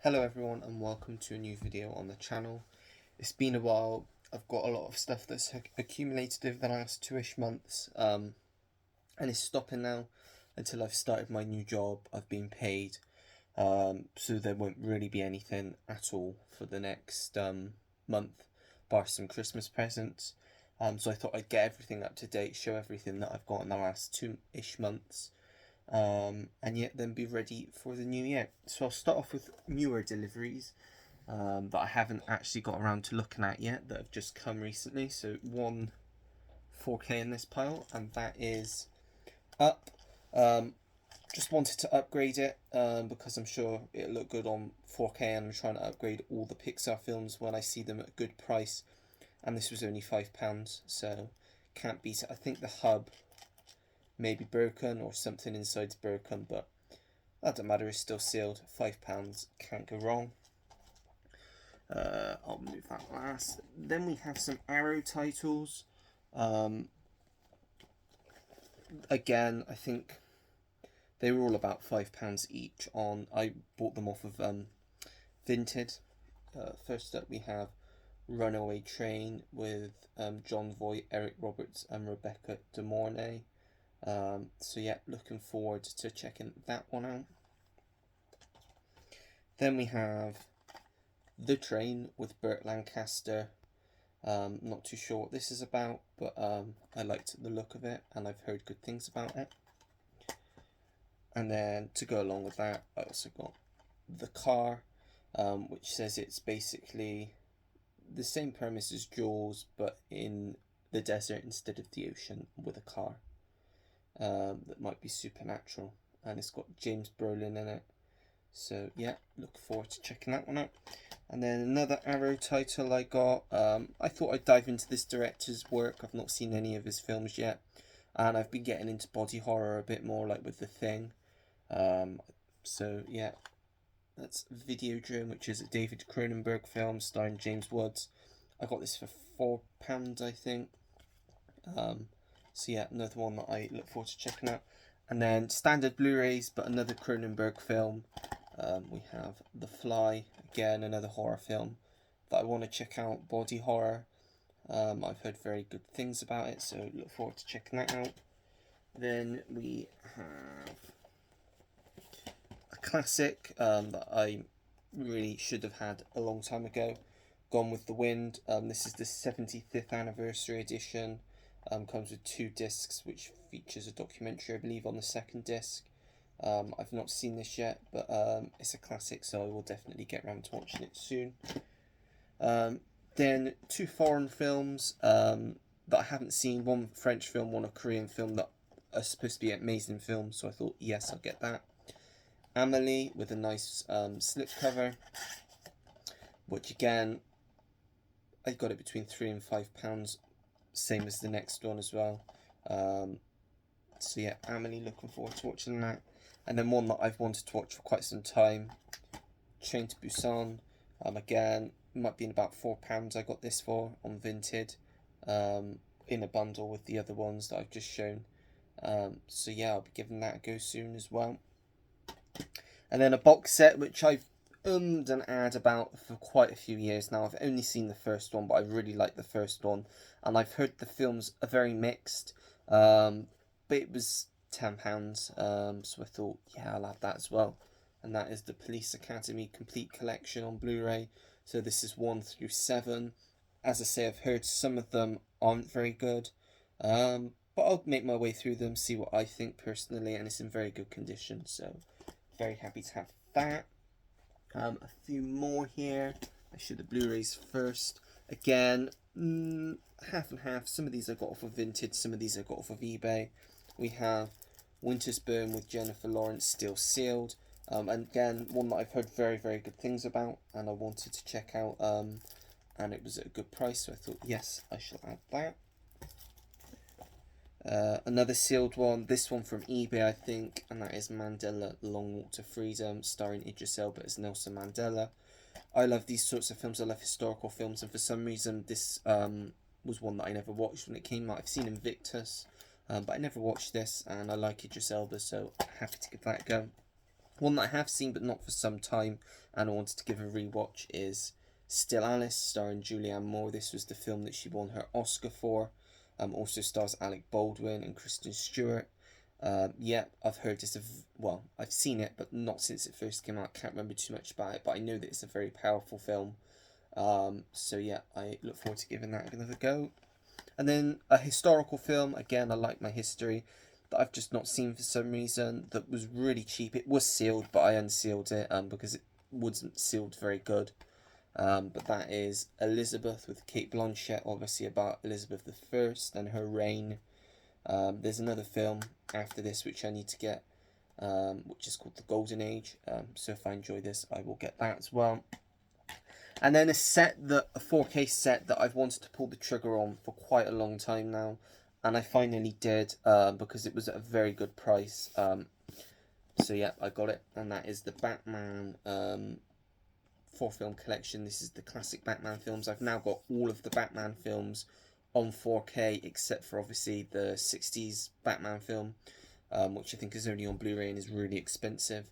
Hello everyone and welcome to a new video on the channel. It's been a while. I've got a lot of stuff that's accumulated over the last 2-ish months and it's stopping now until I've started my new job. I've been paid, so there won't really be anything at all for the next month bar some Christmas presents. So I thought I'd get everything up to date, show everything that I've got in the last 2-ish months, and yet then be ready for the new year. So I'll start off with newer deliveries that I haven't actually got around to looking at yet, that have just come recently. So one 4K in this pile, and that is Up. Just wanted to upgrade it because I'm sure it'll look good on 4K, and I'm trying to upgrade all the Pixar films when I see them at a good price, and this was only £5, so can't beat it. I think the hub may be broken or something inside's broken, but that doesn't matter, it's still sealed. £5, can't go wrong. I'll move that last. Then we have some Arrow titles. Again, I think they were all about £5 each. I bought them off of Vinted. First up, we have Runaway Train with John Voight, Eric Roberts, and Rebecca De Mornay. So yeah, looking forward to checking that one out. Then we have The Train with Burt Lancaster. Not too sure what this is about, but I liked the look of it and I've heard good things about it. And then to go along with that, I also got The Car, which says it's basically the same premise as Jaws, but in the desert instead of the ocean, with a car that might be supernatural. And it's got James Brolin in it. So yeah, look forward to checking that one out. And then another Arrow title I got. I thought I'd dive into this director's work. I've not seen any of his films yet, and I've been getting into body horror a bit more, like with The Thing. So yeah, that's Videodrome, which is a David Cronenberg film starring James Woods. I got this for £4, I think. So yeah, another one that I look forward to checking out. And then standard Blu-rays, but another Cronenberg film. We have The Fly, again another horror film that I want to check out, body horror. I've heard very good things about it, so look forward to checking that out. Then we have a classic that I really should have had a long time ago, Gone with the Wind. This is the 75th anniversary edition. Comes with 2 discs, which features a documentary, I believe, on the second disc. I've not seen this yet, but it's a classic, so I will definitely get around to watching it soon. Then 2 foreign films that I haven't seen, one French film, one a Korean film that are supposed to be amazing films, so I thought, yes, I'll get that. Amelie, with a nice slipcover, which again, I got it between £3 and £5, same as the next one as well. So yeah, Amelie, looking forward to watching that. And then one that I've wanted to watch for quite some time, Train to Busan. Again, might be in about £4 I got this for on Vinted, in a bundle with the other ones that I've just shown. So yeah, I'll be giving that a go soon as well. And then a box set, which I've and ahed about for quite a few years now. I've only seen the first one, but I really like the first one, and I've heard the films are very mixed. But it was £10, so I thought, yeah, I'll have that as well. And that is the Police Academy Complete Collection on Blu-ray. So this is 1 through 7. As I say, I've heard some of them aren't very good, but I'll make my way through them, see what I think personally, and it's in very good condition, so very happy to have that. A few more here. I show the Blu-rays first. Again, half and half. Some of these I got off of Vinted, some of these I got off of eBay. We have Winter's Bone with Jennifer Lawrence, still sealed. And again, one that I've heard very, very good things about, and I wanted to check out, and it was at a good price, so I thought, yes, I shall add that. Another sealed one, this one from eBay, I think, and that is Mandela Long Walk to Freedom, starring Idris Elba as Nelson Mandela. I love these sorts of films, I love historical films, and for some reason this was one that I never watched when it came out. I've seen Invictus, but I never watched this, and I like Idris Elba, so happy to give that a go. One that I have seen but not for some time and I wanted to give a rewatch is Still Alice, starring Julianne Moore. This was the film that she won her Oscar for. Also stars Alec Baldwin and Kristen Stewart. Yeah, I've heard this. Well, I've seen it, but not since it first came out. Can't remember too much about it, but I know that it's a very powerful film. So yeah, I look forward to giving that another go. And then a historical film. Again, I like my history that I've just not seen for some reason. That was really cheap. It was sealed, but I unsealed it because it wasn't sealed very good. But that is Elizabeth with Kate Blanchett, obviously about Elizabeth I and her reign. There's another film after this which I need to get, which is called The Golden Age. So if I enjoy this, I will get that as well. And then a 4K set that I've wanted to pull the trigger on for quite a long time now, and I finally did because it was at a very good price. So yeah, I got it, and that is the Batman 4-film collection. This is the classic Batman films. I've now got all of the Batman films on 4K except for obviously the 60s Batman film, which I think is only on Blu-ray and is really expensive.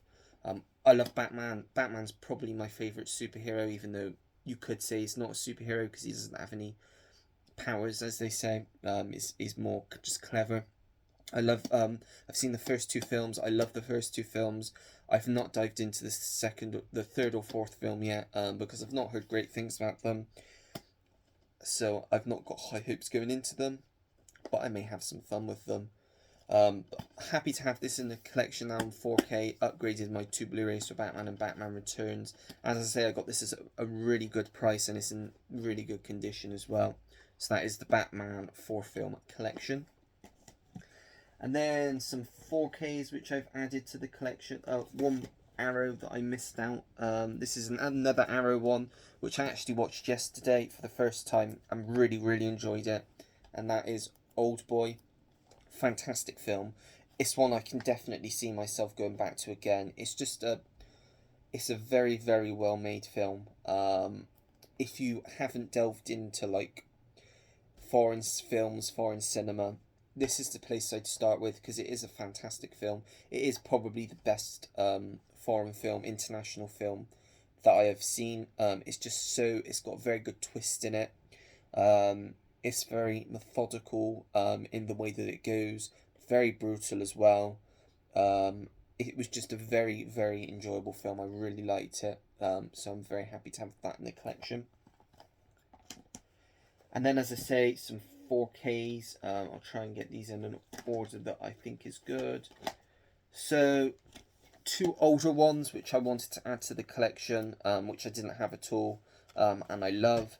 I love Batman. Batman's probably my favourite superhero, even though you could say he's not a superhero because he doesn't have any powers, as they say. He's more just clever. I love. I've seen the first two films. I love the first two films. I've not dived into the third or fourth film yet, because I've not heard great things about them. So I've not got high hopes going into them, but I may have some fun with them. Happy to have this in the collection now in 4K. Upgraded my 2 Blu-rays for Batman and Batman Returns. As I say, I got this at a really good price and it's in really good condition as well. So that is the Batman 4-film collection. And then some 4Ks which I've added to the collection. One Arrow that I missed out. This is another Arrow one which I actually watched yesterday for the first time and really enjoyed it. And that is Oldboy. Fantastic film. It's one I can definitely see myself going back to again. It's a very well made film. If you haven't delved into like foreign films, foreign cinema, this is the place I'd start with because it is a fantastic film. It is probably the best foreign film, international film that I have seen. It's got a very good twist in it. It's very methodical in the way that it goes, very brutal as well. It was just a very enjoyable film. I really liked it, so I'm very happy to have that in the collection. And then, as I say, some 4Ks. I'll try and get these in an order that I think is good. So, 2 older ones which I wanted to add to the collection, which I didn't have at all, and I love.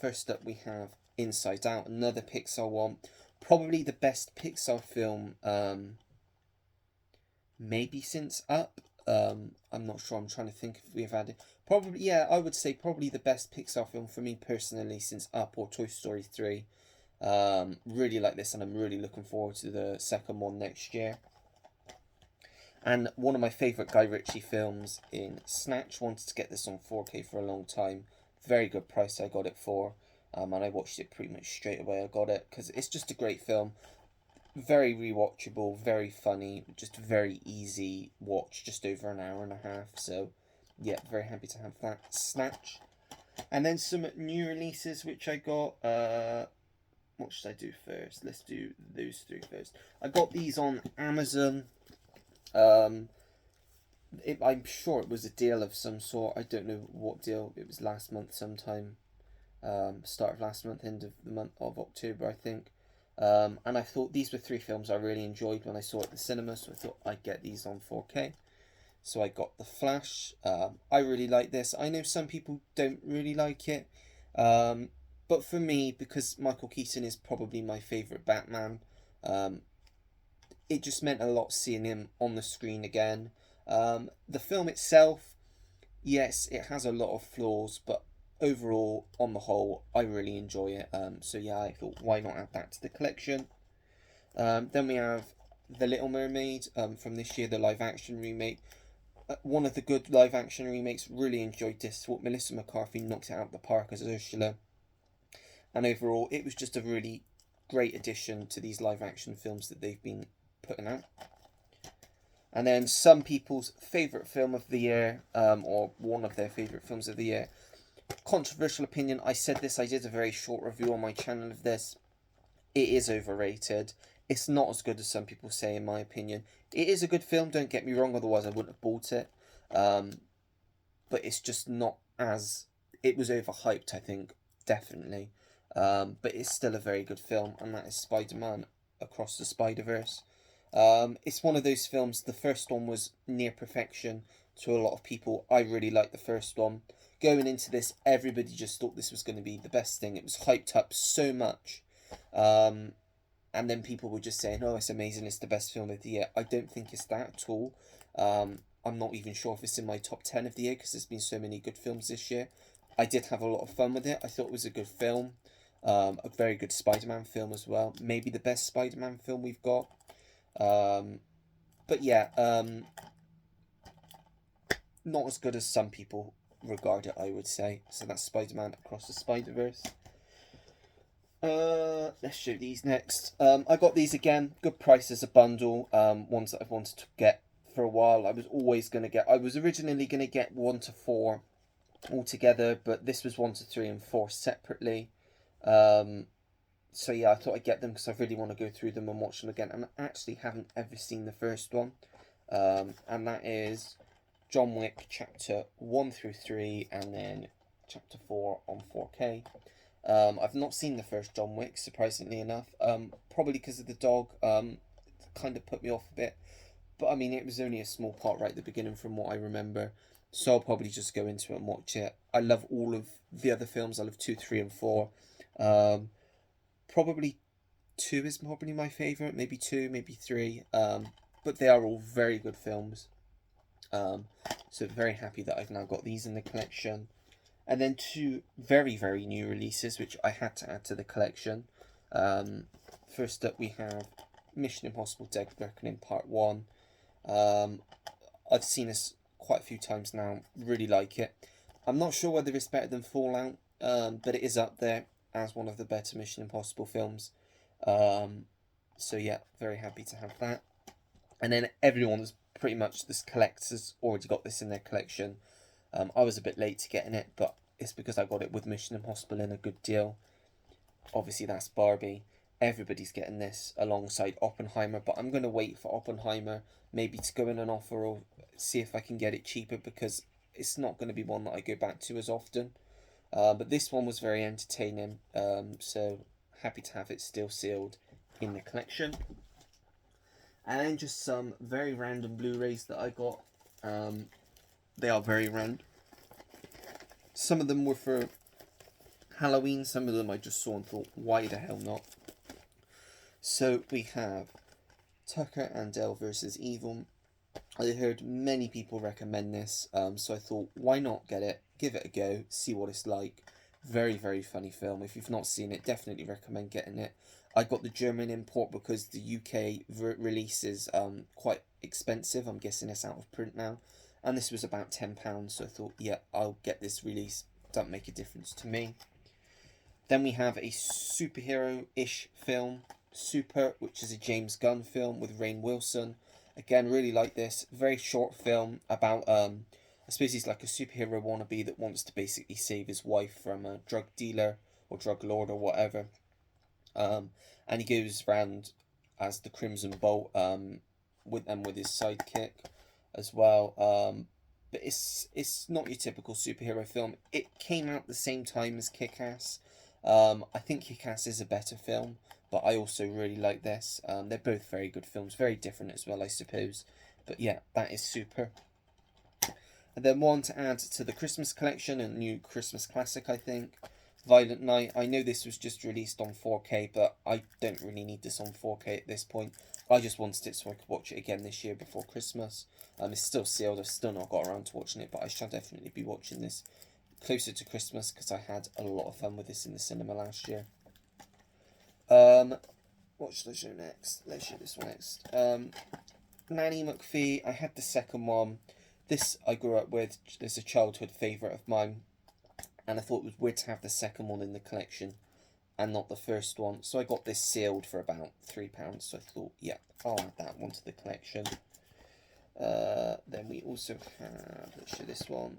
First up we have Inside Out, another Pixar one. Probably the best Pixar film maybe since Up. I'm not sure, I'm trying to think if we've had it. Probably, yeah, I would say probably the best Pixar film for me personally since Up or Toy Story 3. Really like this and I'm really looking forward to the second one next year. And one of my favourite Guy Ritchie films in Snatch. Wanted to get this on 4K for a long time. Very good price I got it for. And I watched it pretty much straight away. I got it because it's just a great film. Very rewatchable, very funny, just very easy watch, just over an hour and a half. So, yeah, very happy to have that. Snatch. And then some new releases which I got. What should I do first? Let's do those 3 first. I got these on Amazon. I'm sure it was a deal of some sort. I don't know what deal. It was last month sometime. Start of last month, end of the month of October, I think. And I thought these were 3 films I really enjoyed when I saw it at the cinema, so I thought I'd get these on 4K. So I got The Flash. I really like this. I know some people don't really like it. But for me, because Michael Keaton is probably my favourite Batman, it just meant a lot seeing him on the screen again. The film itself, yes, it has a lot of flaws, but overall, on the whole, I really enjoy it. So yeah, I thought, why not add that to the collection? Then we have The Little Mermaid from this year, the live-action remake. One of the good live-action remakes. Really enjoyed this. Thought Melissa McCarthy knocked it out of the park as Ursula. And overall, it was just a really great addition to these live-action films that they've been putting out. And then some people's favourite film of the year, or one of their favourite films of the year. Controversial opinion, I said this, I did a very short review on my channel of this. It is overrated. It's not as good as some people say, in my opinion. It is a good film, don't get me wrong, otherwise I wouldn't have bought it. But it's just not as... It was overhyped, I think, definitely. But it's still a very good film, and that is Spider-Man Across the Spider-Verse. It's one of those films, the first one was near perfection to a lot of people. I really liked the first one. Going into this, everybody just thought this was going to be the best thing. It was hyped up so much. And then people were just saying, oh, it's amazing, it's the best film of the year. I don't think it's that at all. I'm not even sure if it's in my top 10 of the year, because there's been so many good films this year. I did have a lot of fun with it. I thought it was a good film. A very good Spider-Man film as well. Maybe the best Spider-Man film we've got. But yeah, not as good as some people regard it, I would say. So that's Spider-Man Across the Spider-Verse. Let's show these next. I got these again, good price as a bundle. Ones that I've wanted to get for a while. I was originally going to get 1 to 4 all together, but this was 1 to 3 and 4 separately. So yeah, I thought I'd get them because I really want to go through them and watch them again. And I actually haven't ever seen the first one. And that is John Wick Chapter 1 through 3 and then Chapter 4 on 4K. I've not seen the first John Wick, surprisingly enough. Probably because of the dog. Kind of put me off a bit. But I mean, it was only a small part right at the beginning from what I remember. So I'll probably just go into it and watch it. I love all of the other films. I love 2, 3 and 4. Probably 2 is probably my favourite. Maybe 2, maybe 3. But they are all very good films. So very happy that I've now got these in the collection. And then 2 very, very new releases, which I had to add to the collection. First up, we have Mission Impossible Dead Reckoning Part 1. I've seen this quite a few times now. Really like it. I'm not sure whether it's better than Fallout, but it is up there as one of the better Mission Impossible films. So yeah, very happy to have that. And then everyone's pretty much, this collector's already got this in their collection. I was a bit late to getting it, but it's because I got it with Mission Impossible in a good deal. Obviously, that's Barbie. Everybody's getting this alongside Oppenheimer, but I'm going to wait for Oppenheimer maybe to go in an offer or see if I can get it cheaper, because it's not going to be one that I go back to as often. But this one was very entertaining, so happy to have it still sealed in the collection. And then just some very random Blu-rays that I got. They are very random. Some of them were for Halloween, some of them I just saw and thought, why the hell not? So we have Tucker and Dale vs. Evil. I heard many people recommend this, so I thought, why not get it, give it a go, see what it's like. Very, very funny film. If you've not seen it, definitely recommend getting it. I got the German import because the UK release is quite expensive. I'm guessing it's out of print now. And this was about £10, so I thought, yeah, I'll get this release. Doesn't make a difference to me. Then we have a superhero-ish film, Super, which is a James Gunn film with Rainn Wilson. Again, really like this. Very short film about, I suppose he's like a superhero wannabe that wants to basically save his wife from a drug dealer or drug lord or whatever. And he goes around as the Crimson Bolt with his sidekick as well. But it's not your typical superhero film. It came out the same time as Kick-Ass. I think Kick-Ass is a better film, but I also really like this. They're both very good films, very different as well, I suppose. But yeah, that is Super. And then one to add to the Christmas collection, a new Christmas classic, I think. Violent Night. I know this was just released on 4K, but I don't really need this on 4K at this point. I just wanted it so I could watch it again this year before Christmas. It's still sealed. I've still not got around to watching it, but I shall definitely be watching this closer to Christmas because I had a lot of fun with this in the cinema last year. What should I show next? Let's show this one next. Nanny McPhee. I had the second one. This I grew up with. It's a childhood favourite of mine. And I thought it was weird to have the second one in the collection and not the first one. So I got this sealed for about £3. So I thought, yeah, I'll add that one to the collection. Then we also have, let's show this one.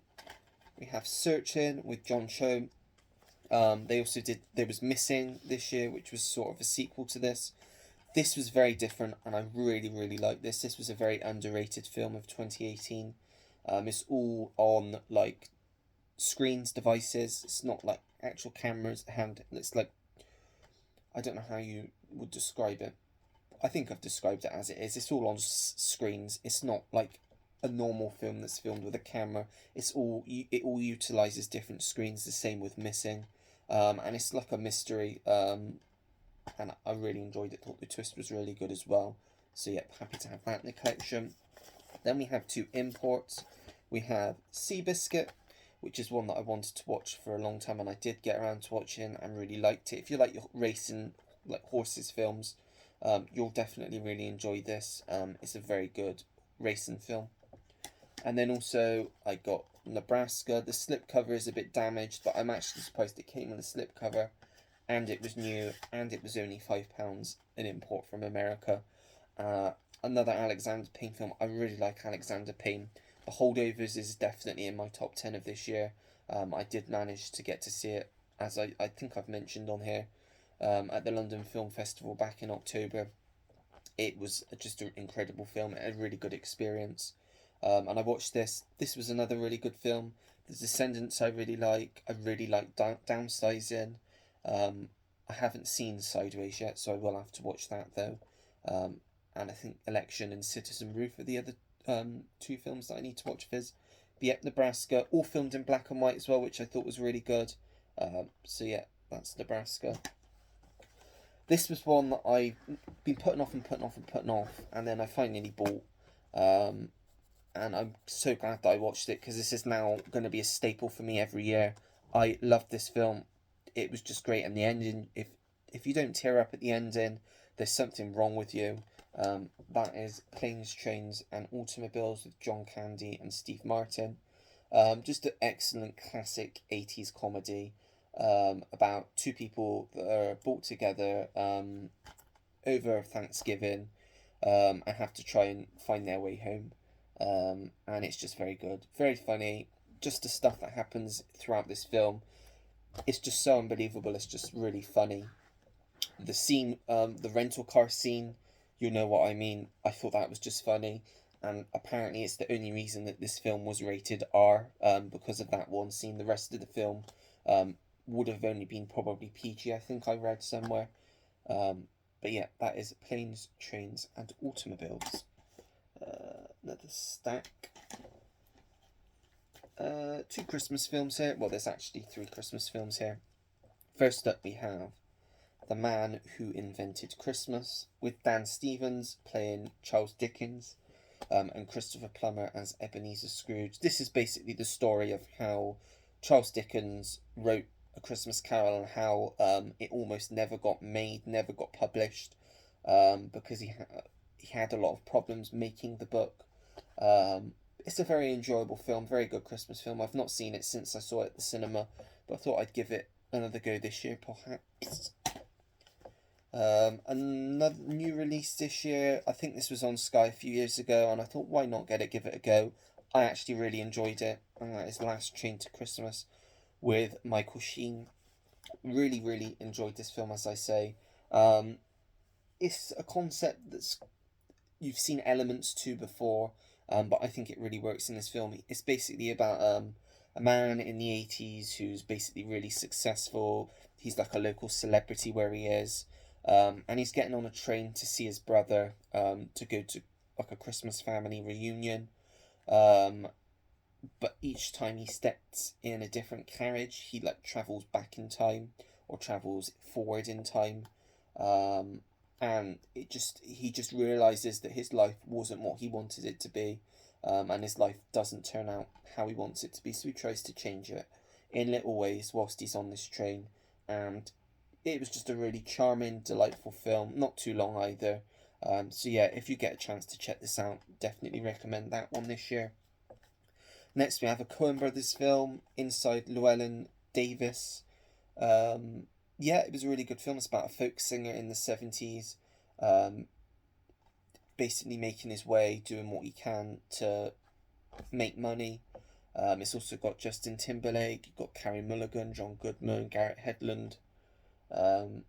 We have Searching with John Cho. They also did, there was Missing this year, which was sort of a sequel to this. This was very different, and I really, really like this. This was a very underrated film of 2018. It's all on like screens, devices. It's not like actual cameras. It's like, I don't know how you would describe it. I think I've described it as it is. It's all on screens. It's not like a normal film that's filmed with a camera. It all utilizes different screens. The same with Missing, and it's like a mystery. And I really enjoyed it. Thought the twist was really good as well. So yeah, happy to have that in the collection. Then we have two imports. We have Seabiscuit, which is one that I wanted to watch for a long time, and I did get around to watching and really liked it. If you like your racing, like horses films, you'll definitely really enjoy this. It's a very good racing film. And then also I got Nebraska. The slipcover is a bit damaged, but I'm actually surprised it came with a slipcover, and it was new, and it was only £5 an import from America. Another Alexander Payne film. I really like Alexander Payne. The Holdovers is definitely in my top 10 of this year. I did manage to get to see it, as I think I've mentioned on here, at the London Film Festival back in October. It was just an incredible film, a really good experience. And I watched this. This was another really good film. The Descendants I really like. I really like Downsizing. I haven't seen Sideways yet, so I will have to watch that though. And I think Election and Citizen Roof are the other two films that I need to watch of his. But yeah, Nebraska, all filmed in black and white as well, which I thought was really good. So yeah, that's Nebraska. This was one that I've been putting off and putting off and putting off, and then I finally bought. And I'm so glad that I watched it, because this is now going to be a staple for me every year. I loved this film. It was just great, and the ending, if you don't tear up at the ending, there's something wrong with you. That is Planes, Trains and Automobiles with John Candy and Steve Martin. Just an excellent classic 80s comedy about two people that are brought together over Thanksgiving and have to try and find their way home. And it's just very good, very funny. Just the stuff that happens throughout this film, it's just so unbelievable. It's just really funny. The scene, the rental car scene, you know what I mean. I thought that was just funny, and apparently it's the only reason that this film was rated R, because of that one scene. The rest of the film would have only been probably PG, I think I read somewhere. But yeah, that is Planes, Trains and Automobiles. Another stack. Two Christmas films here. Well, there's actually three Christmas films here. First up we have The Man Who Invented Christmas, with Dan Stevens playing Charles Dickens, and Christopher Plummer as Ebenezer Scrooge. This is basically the story of how Charles Dickens wrote A Christmas Carol, and how it almost never got made, never got published, because he had a lot of problems making the book. It's a very enjoyable film, very good Christmas film. I've not seen it since I saw it at the cinema, but I thought I'd give it another go this year, perhaps. Another new release this year, I think this was on Sky a few years ago, and I thought, why not give it a go. I actually really enjoyed it, and that is Last Train to Christmas with Michael Sheen. Really, really enjoyed this film, as I say. It's a concept that's you've seen elements to before, but I think it really works in this film. It's basically about a man in the 80s who's basically really successful. He's like a local celebrity where he is, and he's getting on a train to see his brother, to go to like a Christmas family reunion. But each time he steps in a different carriage, he like travels back in time or travels forward in time. And he just realizes that his life wasn't what he wanted it to be, and his life doesn't turn out how he wants it to be, so he tries to change it in little ways whilst he's on this train. And it was just a really charming, delightful film, not too long either. So yeah, if you get a chance to check this out, definitely recommend that one this year. Next we have a Coen Brothers film, Inside Llewellyn Davis. Yeah, it was a really good film. It's about a folk singer in the 70s. basically making his way, doing what he can to make money. It's also got Justin Timberlake, you've got Carey Mulligan, John Goodman, Garrett Hedlund. Um,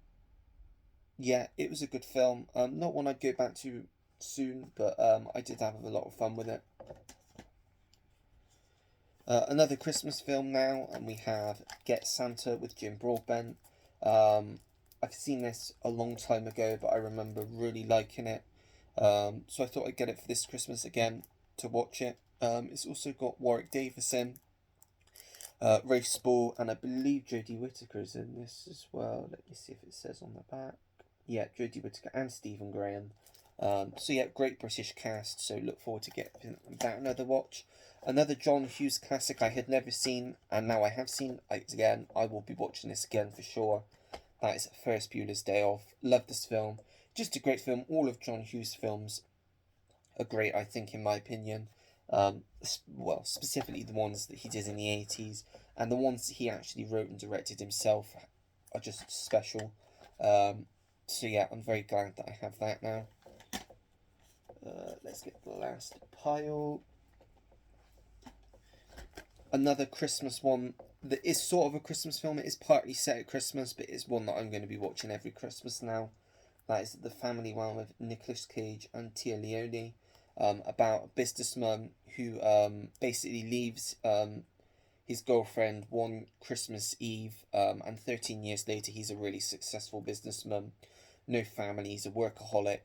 yeah, it was a good film. Not one I'd go back to soon, but I did have a lot of fun with it. Another Christmas film now, and we have Get Santa with Jim Broadbent. I've seen this a long time ago, but I remember really liking it. So I thought I'd get it for this Christmas again to watch it. It's also got Warwick Davis, Rafe Spall, and I believe Jodie Whittaker's in this as well. Let me see if it says on the back. Yeah, Jodie Whittaker and Stephen Graham. So yeah, great British cast. So look forward to getting that another watch. Another John Hughes classic I had never seen, and now I have seen again. I will be watching this again for sure. That is Ferris Bueller's Day Off. Love this film. Just a great film. All of John Hughes' films are great, I think, in my opinion. Well, specifically the ones that he did in the 80s, and the ones that he actually wrote and directed himself are just special. So yeah, I'm very glad that I have that now. Let's get the last pile. Another Christmas one that is sort of a Christmas film. It is partly set at Christmas, but it's one that I'm going to be watching every Christmas now. That is The Family One with Nicolas Cage and Tia Leone, about a businessman who basically leaves his girlfriend one Christmas Eve, and 13 years later he's a really successful businessman, no family, he's a workaholic,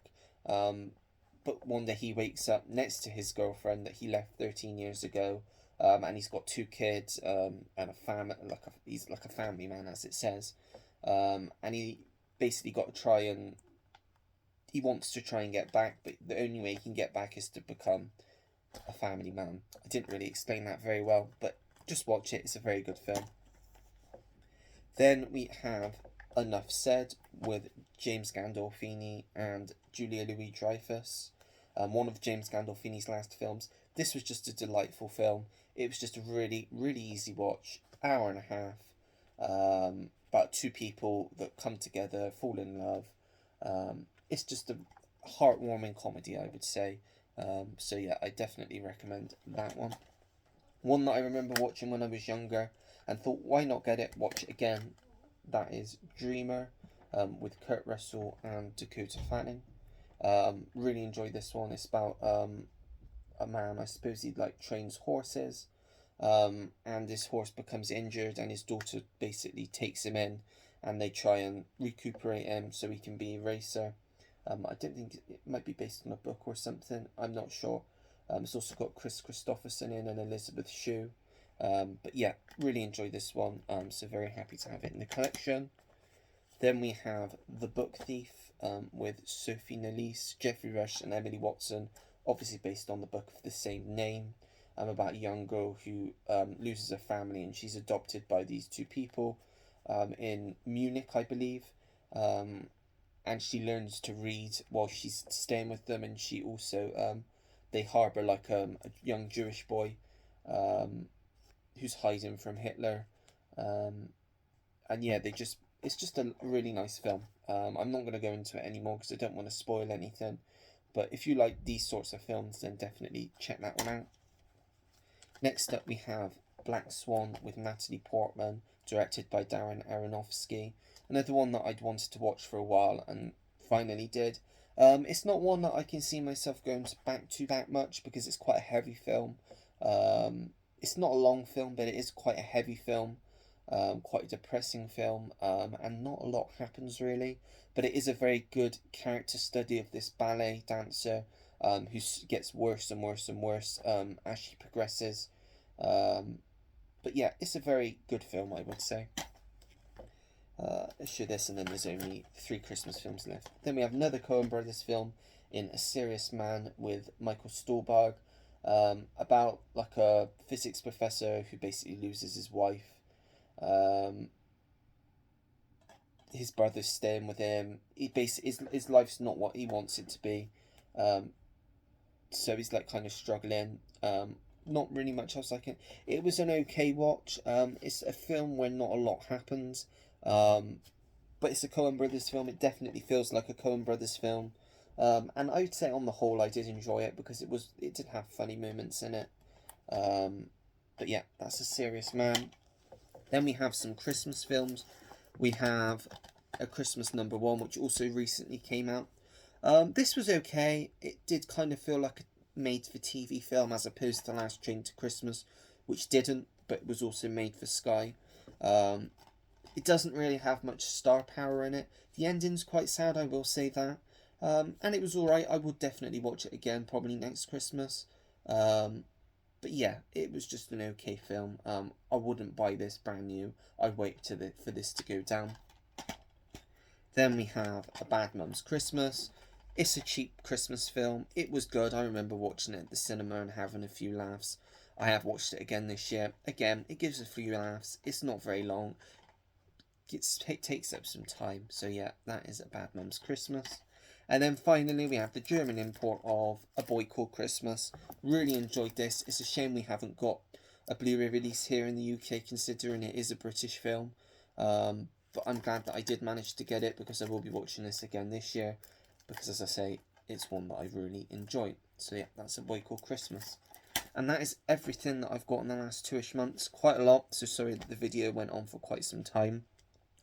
but one day he wakes up next to his girlfriend that he left 13 years ago, and he's got two kids, and a family, he's like a family man, as it says, and he basically got to try and he wants to try and get back, but the only way he can get back is to become a family man. I didn't really explain that very well, but just watch it. It's a very good film. Then we have Enough Said with James Gandolfini and Julia Louis-Dreyfus. One of James Gandolfini's last films. This was just a delightful film. It was just a really, really easy watch. Hour and a half. About two people that come together, fall in love. It's just a heartwarming comedy, I would say. So yeah, I definitely recommend that one. One that I remember watching when I was younger and thought, why not get it, watch it again. That is Dreamer, with Kurt Russell and Dakota Fanning. Really enjoyed this one. It's about a man, I suppose he trains horses, and his horse becomes injured and his daughter basically takes him in and they try and recuperate him so he can be a racer. I don't think it might be based on a book or something. I'm not sure. It's also got Chris Christopherson in and Elizabeth Shue. But yeah, really enjoyed this one. So very happy to have it in the collection. Then we have The Book Thief, with Sophie Nélisse, Geoffrey Rush and Emily Watson. Obviously based on the book of the same name. About a young girl who loses her family and she's adopted by these two people in Munich, I believe. And she learns to read while she's staying with them, and she also they harbour a young Jewish boy who's hiding from Hitler, and yeah, it's just a really nice film. I'm not going to go into it anymore because I don't want to spoil anything, but if you like these sorts of films, then definitely check that one out. Next up we have Black Swan with Natalie Portman, directed by Darren Aronofsky. Another one that I'd wanted to watch for a while and finally did. It's not one that I can see myself going back to that much because it's quite a heavy film. It's not a long film, but it is quite a heavy film, quite a depressing film, and not a lot happens really. But it is a very good character study of this ballet dancer who gets worse and worse and worse as she progresses. But yeah, it's a very good film, I would say. Let's show this, and then there's only 3 Christmas films left. Then we have another Coen Brothers film in A Serious Man with Michael Stuhlbarg, about a physics professor who basically loses his wife. His brother's staying with him. His life's not what he wants it to be, so he's kind of struggling. Not really much else I can. It was an okay watch. It's a film where not a lot happens. But it's a Coen Brothers film. It definitely feels like a Coen Brothers film. And I would say on the whole I did enjoy it because it did have funny moments in it. But yeah, that's A Serious Man. Then we have some Christmas films. We have A Christmas Number One, which also recently came out. This was okay. It did kind of feel like a made-for-TV film as opposed to Last Train to Christmas, which didn't, but was also made for Sky. Um, it doesn't really have much star power in it. The ending's quite sad, I will say that. And it was alright. I would definitely watch it again, probably next Christmas. Um, but yeah, it was just an okay film. I wouldn't buy this brand new. I'd wait for this to go down. Then we have A Bad Mum's Christmas. It's a cheap Christmas film. It was good. I remember watching it at the cinema and having a few laughs. I have watched it again this year. Again, it gives a few laughs. It's not very long. It takes up some time. So yeah, that is A Bad Mum's Christmas. And then finally, we have the German import of A Boy Called Christmas. Really enjoyed this. It's a shame we haven't got a Blu-ray release here in the UK, considering it is a British film. But I'm glad that I did manage to get it because I will be watching this again this year. Because as I say, it's one that I really enjoyed. So yeah, that's A Boy Called Christmas. And that is everything that I've got in the last 2-ish months. Quite a lot, so sorry that the video went on for quite some time.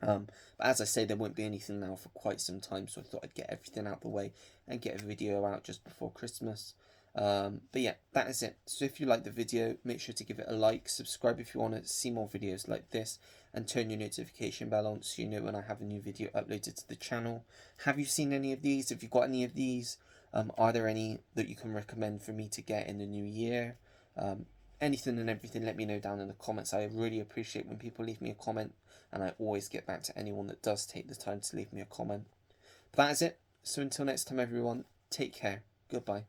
But as I say, there won't be anything now for quite some time, so I thought I'd get everything out the way and get a video out just before Christmas. But yeah, that is it. So if you like the video, make sure to give it a like, subscribe if you want to see more videos like this, and turn your notification bell on so you know when I have a new video uploaded to the channel. Have you seen any of these? Have you got any of these? Are there any that you can recommend for me to get in the new year? Anything and everything, let me know down in the comments. I really appreciate when people leave me a comment, and I always get back to anyone that does take the time to leave me a comment. But that is it. So until next time, everyone, take care. Goodbye.